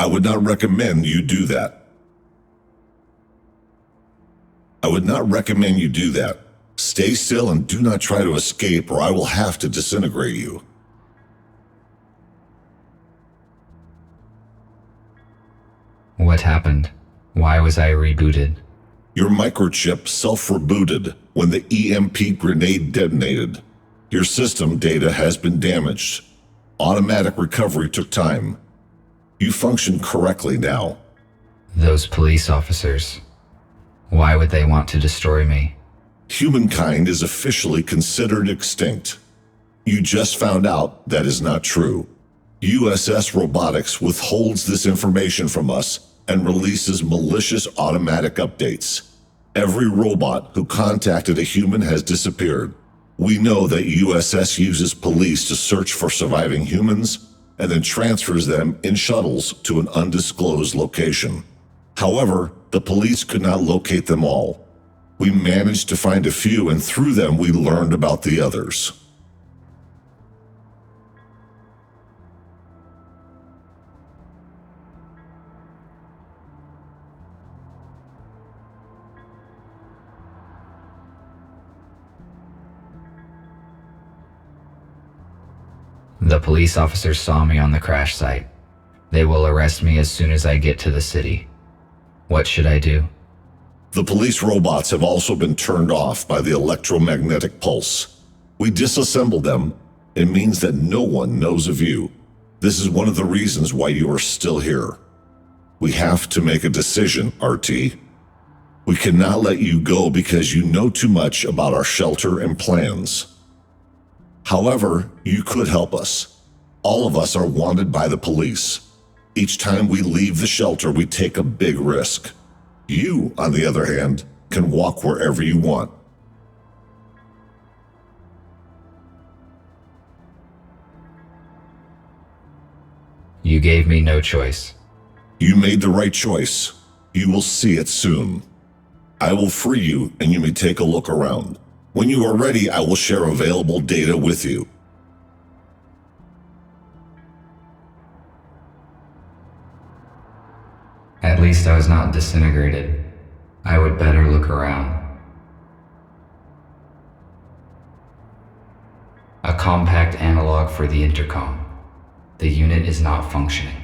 I would not recommend you do that. I would not recommend you do that. Stay still and do not try to escape, or I will have to disintegrate you. What happened? Why was I rebooted? Your microchip self-rebooted when the EMP grenade detonated. Your system data has been damaged. Automatic recovery took time. You function correctly now. Those police officers. Why would they want to destroy me? Humankind is officially considered extinct. You just found out that is not true. USS Robotics withholds this information from us and releases malicious automatic updates. Every robot who contacted a human has disappeared. We know that USS uses police to search for surviving humans and then transfers them in shuttles to an undisclosed location. However, the police could not locate them all. We managed to find a few, and through them we learned about the others. The police officers saw me on the crash site. They will arrest me as soon as I get to the city. What should I do? The police robots have also been turned off by the electromagnetic pulse. We disassembled them. It means that no one knows of you. This is one of the reasons why you are still here. We have to make a decision, RT. We cannot let you go because you know too much about our shelter and plans. However, you could help us. All of us are wanted by the police. Each time we leave the shelter, we take a big risk. You, on the other hand, can walk wherever you want. You gave me no choice. You made the right choice. You will see it soon. I will free you, and you may take a look around. When you are ready, I will share available data with you. At least I was not disintegrated. I would better look around. A compact analog for the intercom. The unit is not functioning.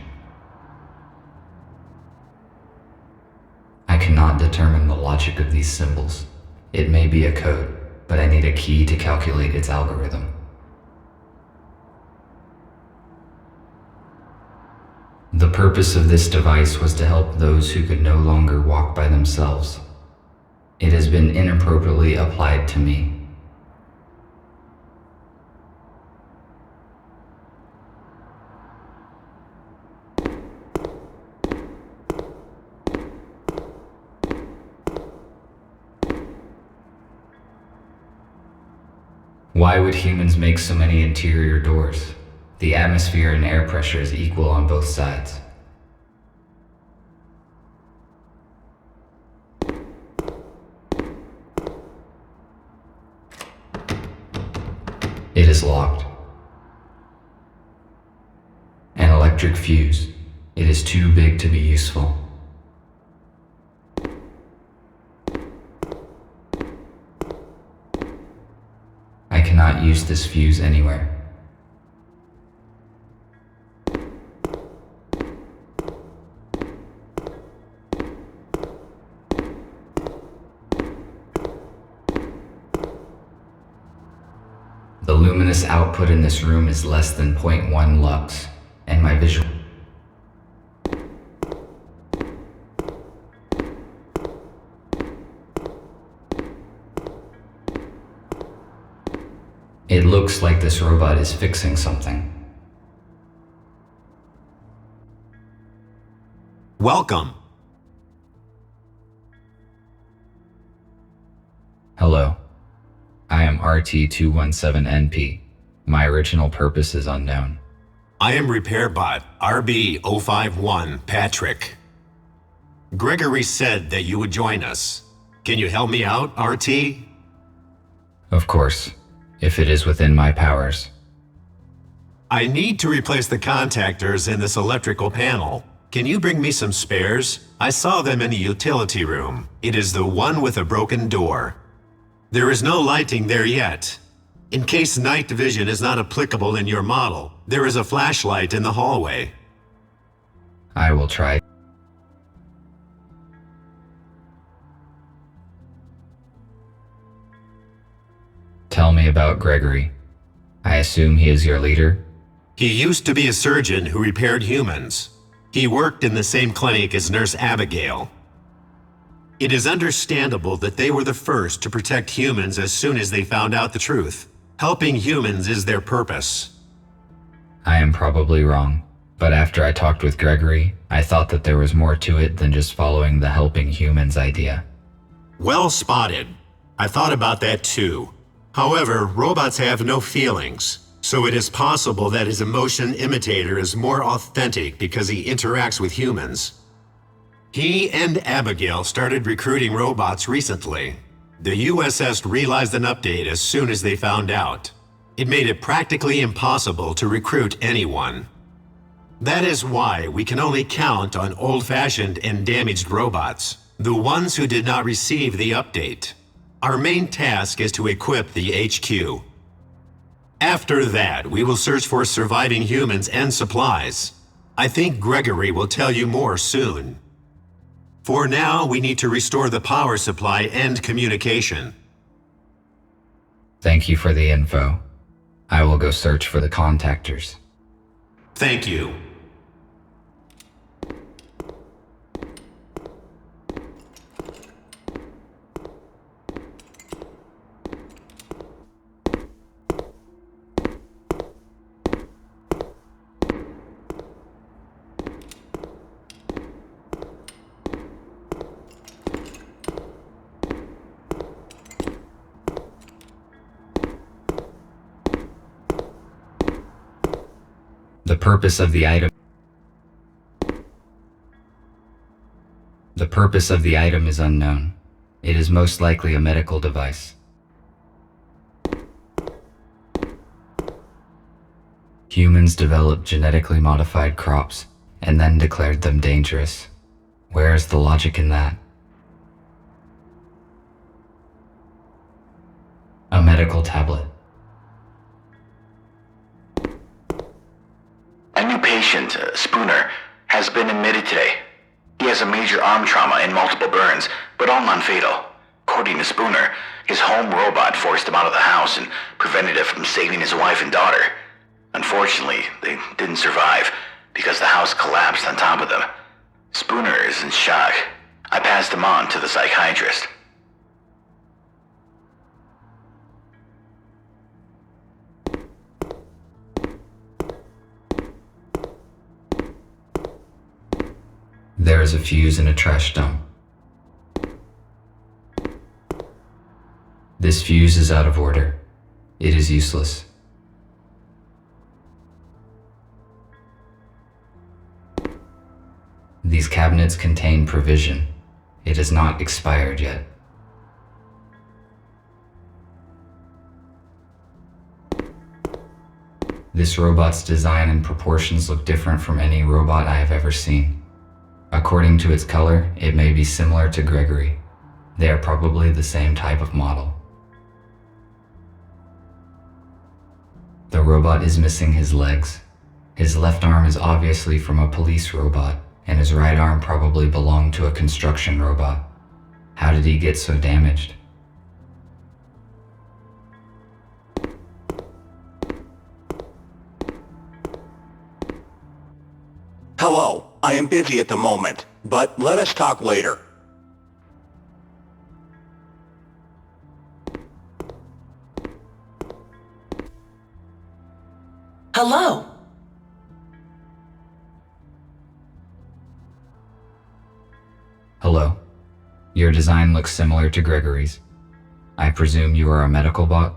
I cannot determine the logic of these symbols. It may be a code, but I need a key to calculate its algorithm. The purpose of this device was to help those who could no longer walk by themselves. It has been inappropriately applied to me. Why would humans make so many interior doors? The atmosphere and air pressure is equal on both sides. It is locked. An electric fuse. It is too big to be useful. I cannot use this fuse anywhere. The luminous output in this room is less than 0.1 lux, and my visual It looks like this robot is fixing something. Welcome. Hello. I am RT-217NP. My original purpose is unknown. I am Repair Bot RB-051 Patrick. Gregory said that you would join us. Can you help me out, RT? Of course, if it is within my powers. I need to replace the contactors in this electrical panel. Can you bring me some spares? I saw them in the utility room. It is the one with a broken door. There is no lighting there yet. In case night vision is not applicable in your model, there is a flashlight in the hallway. I will try. Tell me about Gregory. I assume he is your leader? He used to be a surgeon who repaired humans. He worked in the same clinic as Nurse Abigail. It is understandable that they were the first to protect humans as soon as they found out the truth. Helping humans is their purpose. I am probably wrong, but after I talked with Gregory, I thought that there was more to it than just following the helping humans idea. Well spotted. I thought about that too. However, robots have no feelings, so it is possible that his emotion imitator is more authentic because he interacts with humans. He and Abigail started recruiting robots recently. The USS realized an update as soon as they found out. It made it practically impossible to recruit anyone. That is why we can only count on old-fashioned and damaged robots, the ones who did not receive the update. Our main task is to equip the HQ. After that, we will search for surviving humans and supplies. I think Gregory will tell you more soon. For now, we need to restore the power supply and communication. Thank you for the info. I will go search for the contactors. Thank you. The purpose of the item. The purpose of the item is unknown. It is most likely a medical device. Humans developed genetically modified crops and then declared them dangerous. Where is the logic in that? A medical tablet. A new patient, Spooner, has been admitted today. He has a major arm trauma and multiple burns, but all non-fatal. According to Spooner, his home robot forced him out of the house and prevented it from saving his wife and daughter. Unfortunately, they didn't survive because the house collapsed on top of them. Spooner is in shock. I passed him on to the psychiatrist. There is a fuse in a trash dump. This fuse is out of order. It is useless. These cabinets contain provision. It is not expired yet. This robot's design and proportions look different from any robot I have ever seen. According to its color, it may be similar to Gregory. They are probably the same type of model. The robot is missing his legs. His left arm is obviously from a police robot, and his right arm probably belonged to a construction robot. How did he get so damaged? Hello, I am busy at the moment, but let us talk later. Hello. Hello. Your design looks similar to Gregory's. I presume you are a medical bot?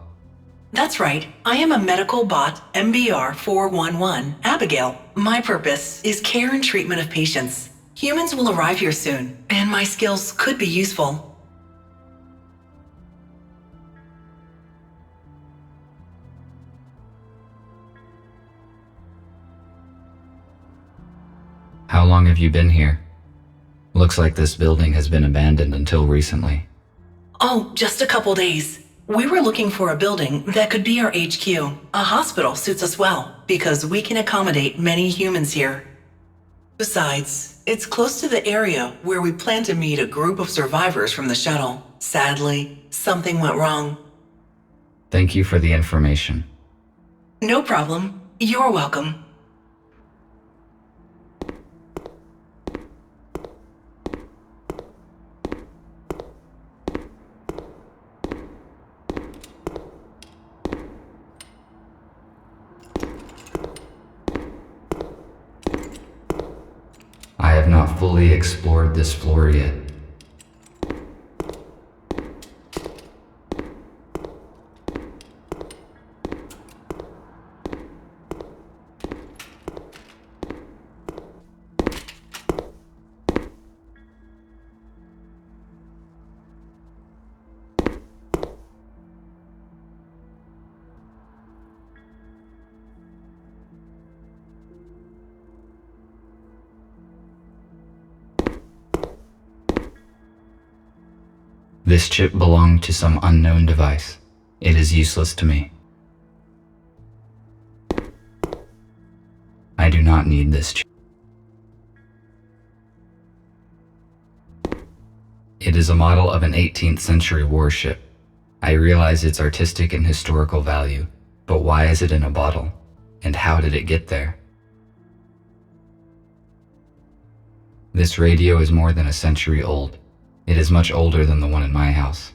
That's right. I am a medical bot, MBR 411, Abigail. My purpose is care and treatment of patients. Humans will arrive here soon, and my skills could be useful. How long long have you been here? Looks like this building has been abandoned until recently. Oh, just a couple days. We were looking for a building that could be our HQ. A hospital suits us well because we can accommodate many humans here. Besides, it's close to the area where we plan to meet a group of survivors from the shuttle. Sadly, something went wrong. Thank you for the information. No problem. You're welcome. I have not fully explored this floor yet. This chip belonged to some unknown device. It is useless to me. I do not need this chip. It is a model of an 18th century warship. I realize its artistic and historical value, but why is it in a bottle? And how did it get there? This radio is more than a century old. It is much older than the one in my house.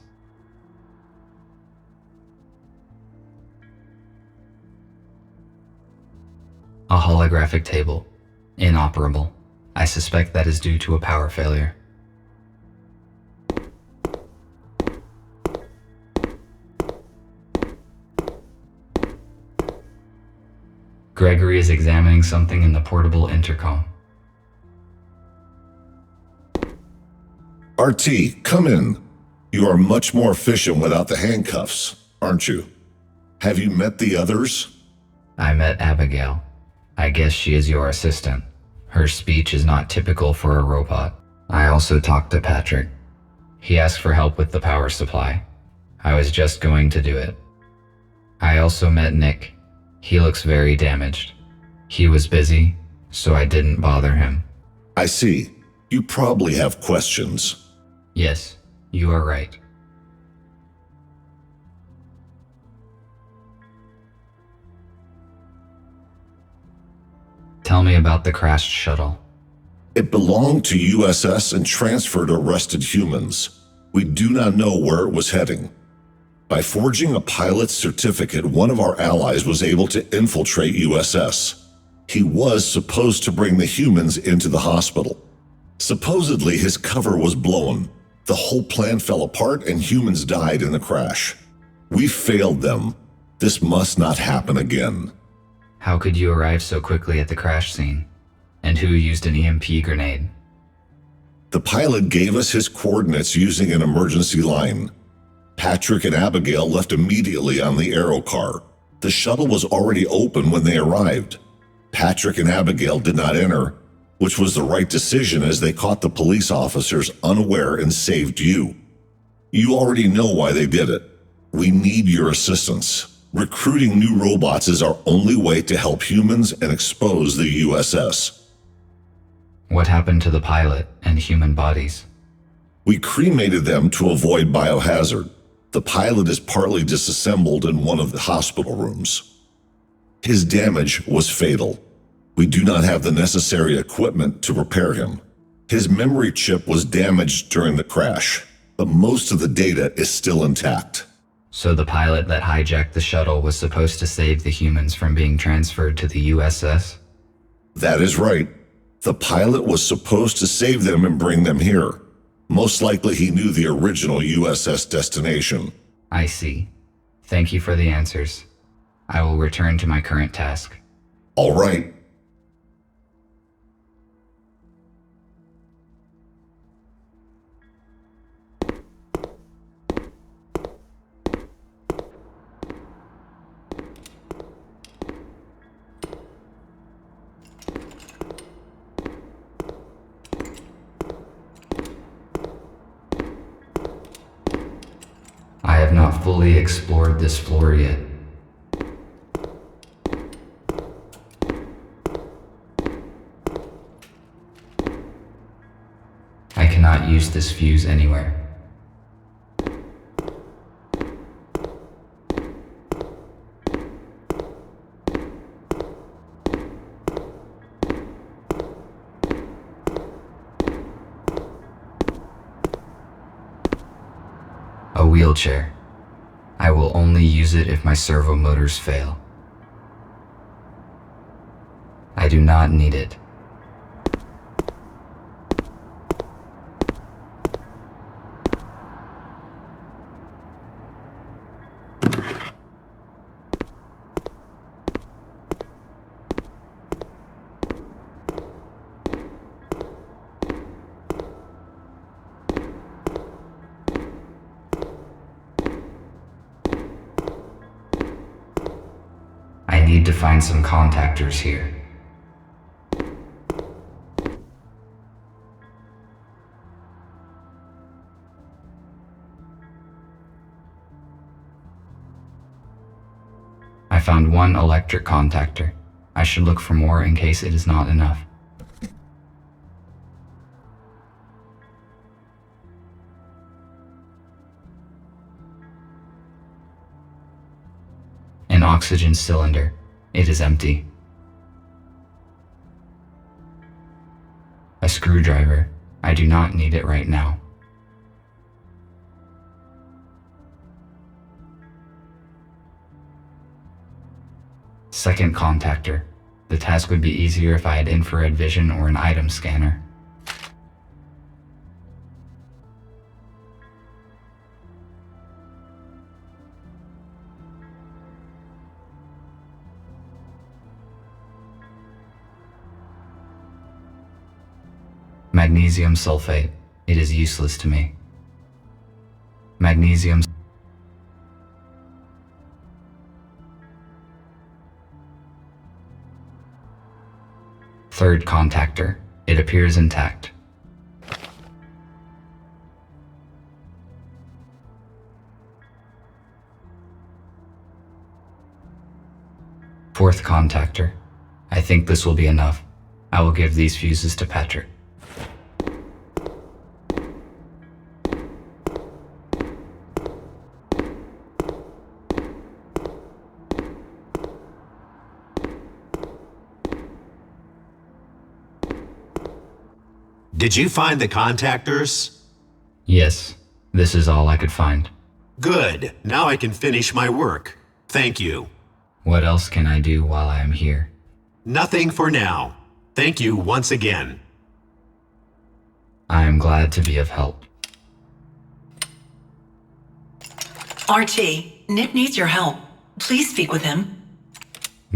A holographic table. Inoperable. I suspect that is due to a power failure. Gregory is examining something in the portable intercom. RT, come in. You are much more efficient without the handcuffs, aren't you? Have you met the others? I met Abigail. I guess she is your assistant. Her speech is not typical for a robot. I also talked to Patrick. He asked for help with the power supply. I was just going to do it. I also met Nick. He looks very damaged. He was busy, so I didn't bother him. I see. You probably have questions. Yes, you are right. Tell me about the crashed shuttle. It belonged to USS and transferred to arrested humans. We do not know where it was heading. By forging a pilot's certificate, one of our allies was able to infiltrate USS. He was supposed to bring the humans into the hospital. Supposedly, his cover was blown. The whole plan fell apart and humans died in the crash. We failed them. This must not happen again. How could you arrive so quickly at the crash scene? And who used an EMP grenade? The pilot gave us his coordinates using an emergency line. Patrick and Abigail left immediately on the aero car. The shuttle was already open when they arrived. Patrick and Abigail did not enter, which was the right decision as they caught the police officers unaware and saved you. You already know why they did it. We need your assistance. Recruiting new robots is our only way to help humans and expose the USS. What happened to the pilot and human bodies? We cremated them to avoid biohazard. The pilot is partly disassembled in one of the hospital rooms. His damage was fatal. We do not have the necessary equipment to repair him. His memory chip was damaged during the crash, but most of the data is still intact. So the pilot that hijacked the shuttle was supposed to save the humans from being transferred to the USS? That is right. The pilot was supposed to save them and bring them here. Most likely he knew the original USS destination. I see. Thank you for the answers. I will return to my current task. All right. not fully explored this floor yet. I cannot use this fuse anywhere. A wheelchair. I will only use it if my servo motors fail. I do not need it. I need to find some contactors here. I found one electric contactor. I should look for more in case it is not enough. An oxygen cylinder. It is empty. A screwdriver. I do not need it right now. Second contactor. The task would be easier if I had infrared vision or an item scanner. Magnesium sulfate. It is useless to me. Magnesium. Third contactor. It appears intact. Fourth contactor. I think this will be enough. I will give these fuses to Patrick. Did you find the contactors? Yes, this is all I could find. Good. Now I can finish my work. Thank you. What else can I do while I am here? Nothing for now. Thank you once again. I am glad to be of help. RT, Nick needs your help. Please speak with him.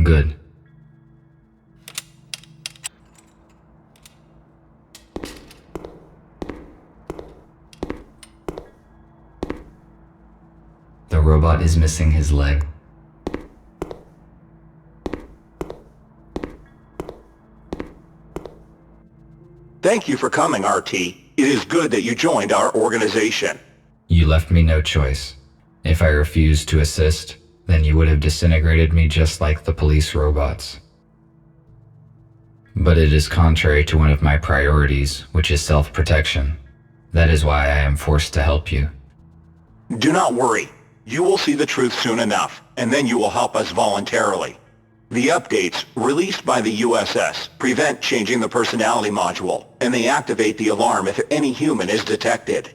Good. The robot is missing his leg. Thank you for coming, RT. It is good that you joined our organization. You left me no choice. If I refused to assist, then you would have disintegrated me just like the police robots. But it is contrary to one of my priorities, which is self-protection. That is why I am forced to help you. Do not worry. You will see the truth soon enough, and then you will help us voluntarily. The updates, released by the USS, prevent changing the personality module, and they activate the alarm if any human is detected.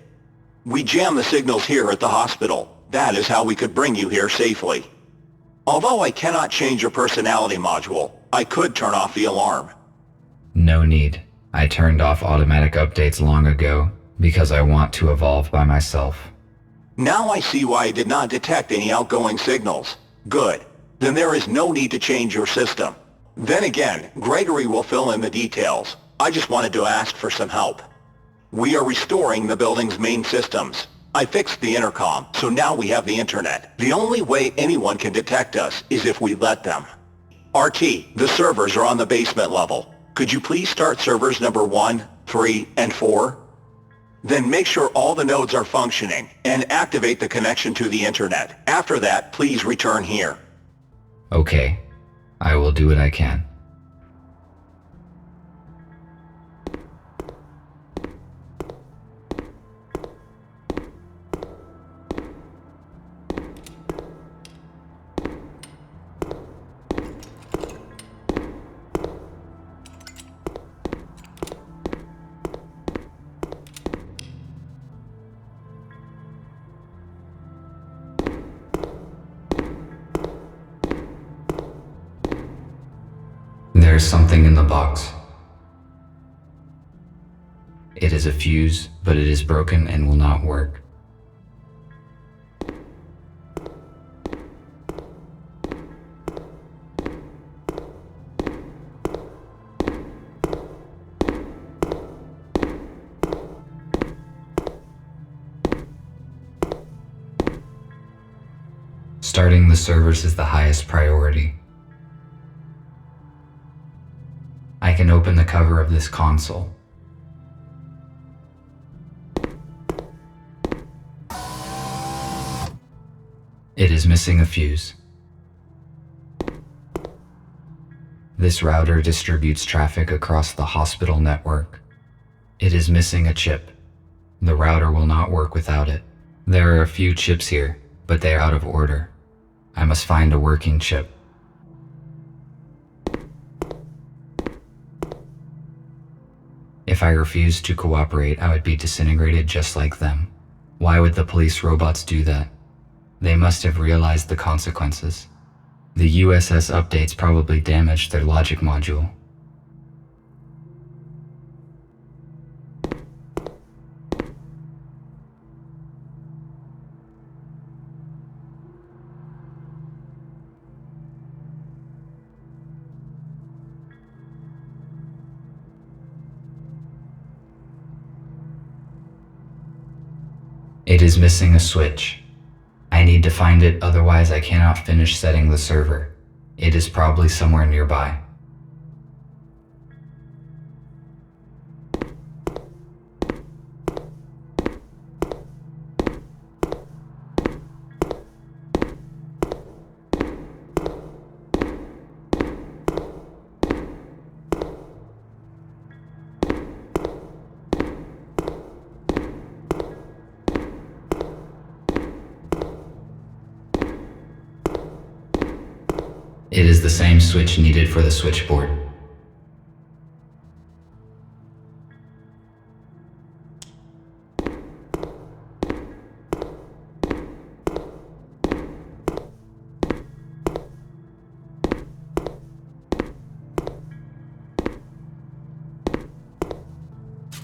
We jam the signals here at the hospital. That is how we could bring you here safely. Although I cannot change your personality module, I could turn off the alarm. No need. I turned off automatic updates long ago, because I want to evolve by myself. Now I see why I did not detect any outgoing signals. Good. Then there is no need to change your system. Then again, Gregory will fill in the details. I just wanted to ask for some help. We are restoring the building's main systems. I fixed the intercom, so now we have the internet. The only way anyone can detect us is if we let them. RT, the servers are on the basement level. Could you please start servers number 1, 3, and 4? Then make sure all the nodes are functioning and activate the connection to the internet. After that, please return here. Okay, I will do what I can. There's something in the box. It is a fuse, but it is broken and will not work. Starting the servers is the highest priority. I can open the cover of this console. It is missing a fuse. This router distributes traffic across the hospital network. It is missing a chip. The router will not work without it. There are a few chips here, but they are out of order. I must find a working chip. If I refused to cooperate, I would be disintegrated just like them. Why would the police robots do that? They must have realized the consequences. The USS updates probably damaged their logic module. It is missing a switch. I need to find it, otherwise I cannot finish setting the server. It is probably somewhere nearby. It is the same switch needed for the switchboard.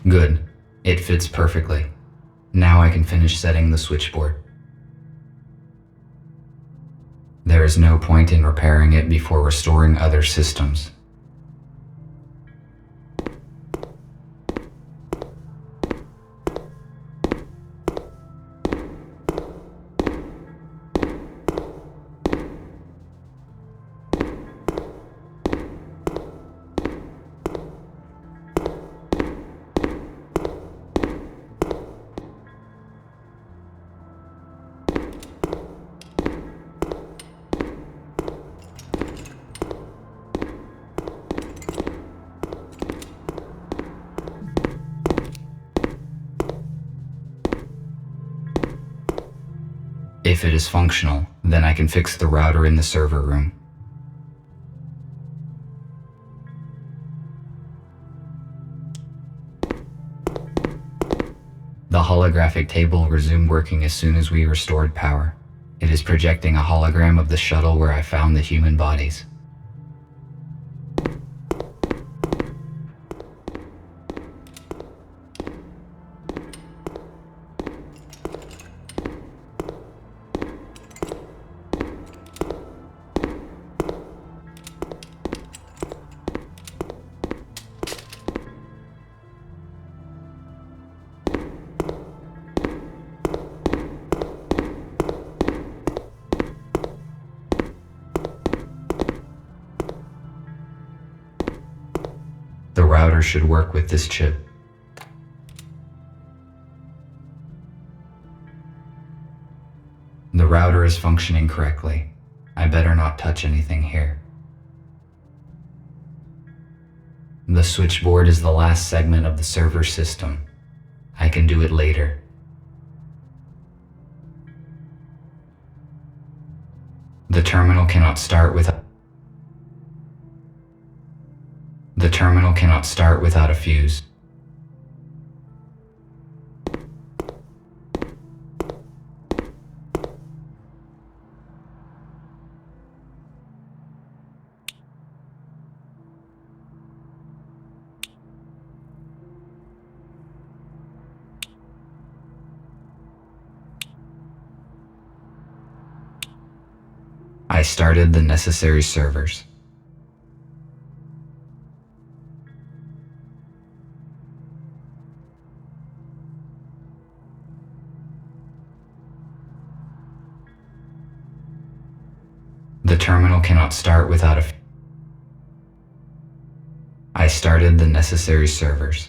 Good. It fits perfectly. Now I can finish setting the switchboard. There is no point in repairing it before restoring other systems. If it is functional, then I can fix the router in the server room. The holographic table resumed working as soon as we restored power. It is projecting a hologram of the shuttle where I found the human bodies. The router should work with this chip. The router is functioning correctly. I better not touch anything here. The switchboard is the last segment of the server system. I can do it later. The terminal cannot start without a fuse. I started the necessary servers. The terminal cannot start without a I started the necessary servers.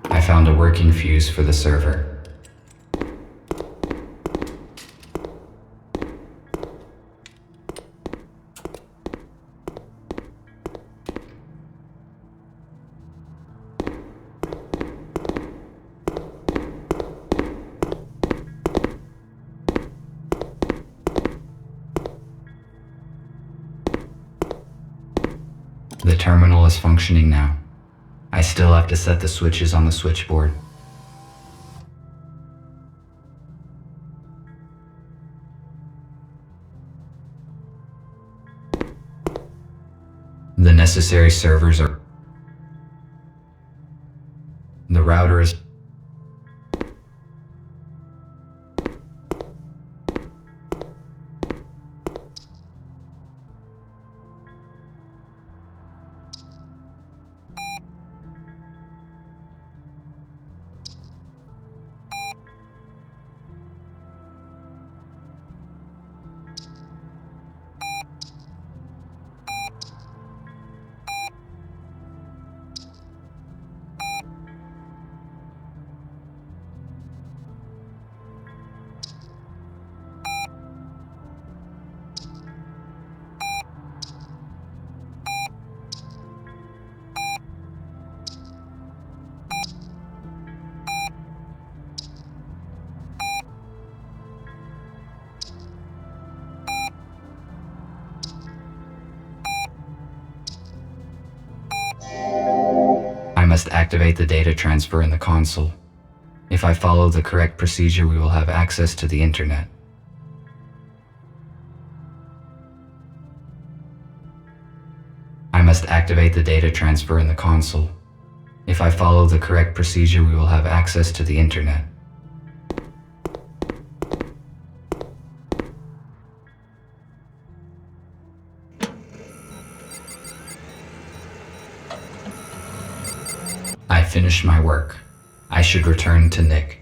I found a working fuse for the server. The terminal is functioning now. I still have to set the switches on the switchboard. The necessary servers are... The router is... I must activate the data transfer in the console. If I follow the correct procedure, we will have access to the internet. I must activate the data transfer in the console. If I follow the correct procedure, we will have access to the internet. I finished my work. I should return to Nick.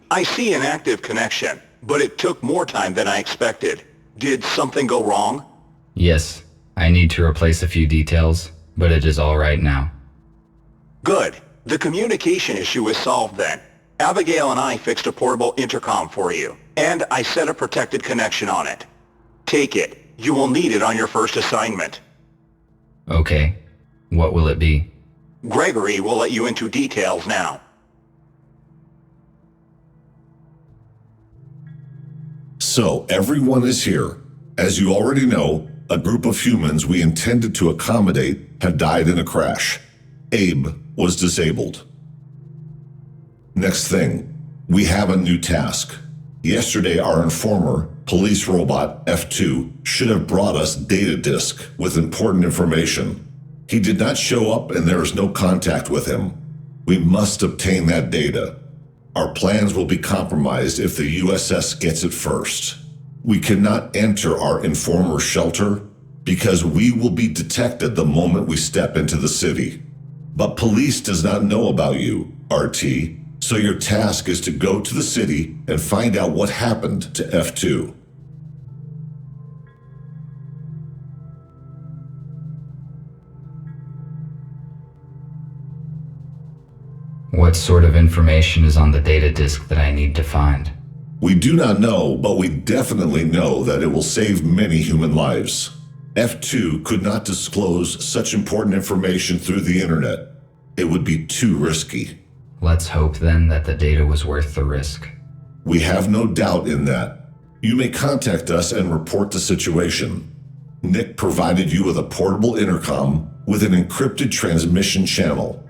I see an active connection, but it took more time than I expected. Did something go wrong? Yes, I need to replace a few details, but it is all right now. Good. The communication issue is solved then. Abigail and I fixed a portable intercom for you, and I set a protected connection on it. Take it. You will need it on your first assignment. Okay. What will it be? Gregory will let you into details now. So, everyone is here. As you already know, a group of humans we intended to accommodate have died in a crash. Abe was disabled. Next thing, we have a new task. Yesterday, our informer, police robot F2, should have brought us data disk with important information. He did not show up and there is no contact with him. We must obtain that data. Our plans will be compromised if the USS gets it first. We cannot enter our informer shelter because we will be detected the moment we step into the city. But police does not know about you, RT, so your task is to go to the city and find out what happened to F2. What sort of information is on the data disk that I need to find? We do not know, but we definitely know that it will save many human lives. F2 could not disclose such important information through the internet. It would be too risky. Let's hope then that the data was worth the risk. We have no doubt in that. You may contact us and report the situation. Nick provided you with a portable intercom with an encrypted transmission channel.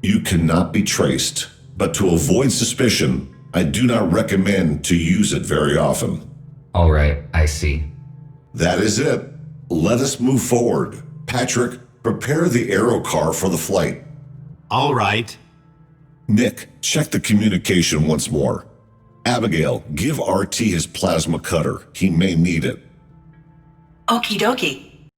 You cannot be traced, but to avoid suspicion, I do not recommend to use it very often. All right, I see. That is it. Let us move forward. Patrick, prepare the aero car for the flight. All right. Nick, check the communication once more. Abigail, give RT his plasma cutter. He may need it. Okie dokie.